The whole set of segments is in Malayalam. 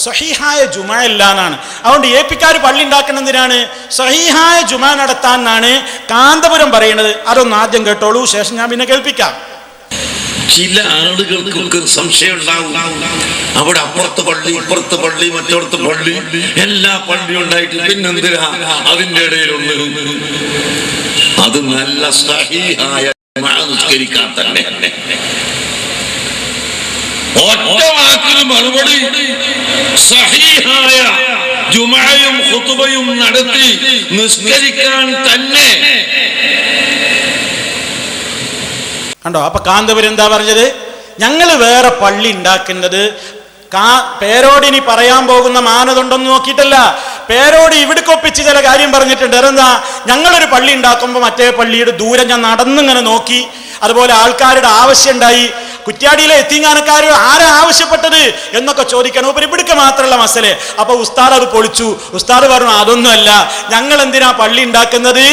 സഹീഹായ ജുമ അല്ല എന്നാണ്. അതുകൊണ്ട് ഏപ്പിക്കാർ പള്ളി ഉണ്ടാക്കുന്നതിനാണ് സഹീഹായ ജുമ നടത്താൻ എന്നാണ് കാന്തപുരം പറയുന്നത്. അതൊന്ന് ആദ്യം കേട്ടോളൂ, ശേഷം ഞാൻ പിന്നെ കേൾപ്പിക്കാം. ചില ആളുകൾക്കൊക്കെ സംശയം ഉണ്ടാവും, അവിടെ അപ്പുറത്ത് പള്ളി ഇപ്പുറത്ത് പള്ളി മറ്റോടത്ത് പള്ളി എല്ലാ പള്ളിയും ഉണ്ടായിട്ട് പിന്നെന്തിനാ അതിന്റെ ഇടയിലൊന്ന്? അത് നല്ല സഹീഹായ നിസ്കരിക്കാൻ തന്നെ. ഒറ്റ വാക്കിന് മറുപടി, സഹീഹായ ജുമഅയും ഖുതുബയും നടത്തി നിസ്കരിക്കാൻ തന്നെ. കണ്ടോ? അപ്പൊ കാന്തപുരം എന്താ പറഞ്ഞത്? ഞങ്ങൾ വേറെ പള്ളി ഉണ്ടാക്കുന്നത് പേരോടിനി പറയാൻ പോകുന്ന മാനദണ്ഡം നോക്കിയിട്ടല്ല. പേരോട് ഇവിടേക്കൊപ്പിച്ച് ചില കാര്യം പറഞ്ഞിട്ടുണ്ട്. അതെന്താ? ഞങ്ങളൊരു പള്ളി ഉണ്ടാക്കുമ്പോൾ മറ്റേ പള്ളിയുടെ ദൂരം ഞാൻ നടന്നിങ്ങനെ നോക്കി, അതുപോലെ ആൾക്കാരുടെ ആവശ്യം ഉണ്ടായി, കുറ്റ്യാടിയിലെ എത്തിങ്ങാനക്കാർ ആരാ ആവശ്യപ്പെട്ടത് എന്നൊക്കെ ചോദിക്കണം. ഇപ്പൊ ഇവിടേക്ക് മാത്രമുള്ള മസലെ. അപ്പൊ ഉസ്താദ് അത് പൊളിച്ചു. ഉസ്താദ് പറഞ്ഞു അതൊന്നുമല്ല, ഞങ്ങൾ എന്തിനാ പള്ളി ഉണ്ടാക്കുന്നത്?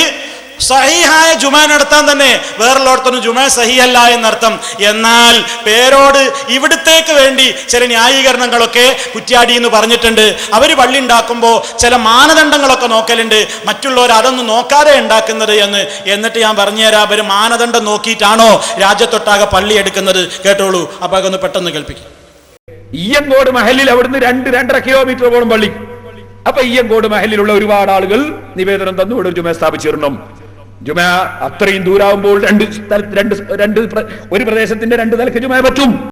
സഹീഹായ ജുമ നടത്താൻ തന്നെ. വേറുള്ളടത്തൊന്നും ജുമ സഹിയല്ല എന്നർത്ഥം. എന്നാൽ പേരോട് ഇവിടത്തേക്ക് വേണ്ടി ചില ന്യായീകരണങ്ങളൊക്കെ കുറ്റ്യാടി എന്ന് പറഞ്ഞിട്ടുണ്ട്. അവർ പള്ളി ഉണ്ടാക്കുമ്പോൾ ചില മാനദണ്ഡങ്ങളൊക്കെ നോക്കലുണ്ട്, മറ്റുള്ളവർ അതൊന്നും നോക്കാതെ ഉണ്ടാക്കുന്നത് എന്ന്. എന്നിട്ട് ഞാൻ പറഞ്ഞുതരാം, അവർ മാനദണ്ഡം നോക്കിയിട്ടാണോ രാജ്യത്തൊട്ടാകെ പള്ളി എടുക്കുന്നത്. കേട്ടോളൂ, അപ്പൊ അതൊന്ന് പെട്ടെന്ന് കേൾപ്പിക്കും. ഈയങ്കോട് മഹലിൽ അവിടുന്ന് 2-2.5 കിലോമീറ്റർ പോലും പള്ളി. അപ്പൊ ഈയങ്കോട് മഹലിലുള്ള ഒരുപാട് ആളുകൾ നിവേദനം തന്നു ഇവിടെ ജുമ സ്ഥാപിച്ചിരണം. ജുമ അത്രയും ദൂരാവുമ്പോൾ ഒരു പ്രദേശത്തിന്റെ 2 നിലക്ക് ജുമ പറ്റും.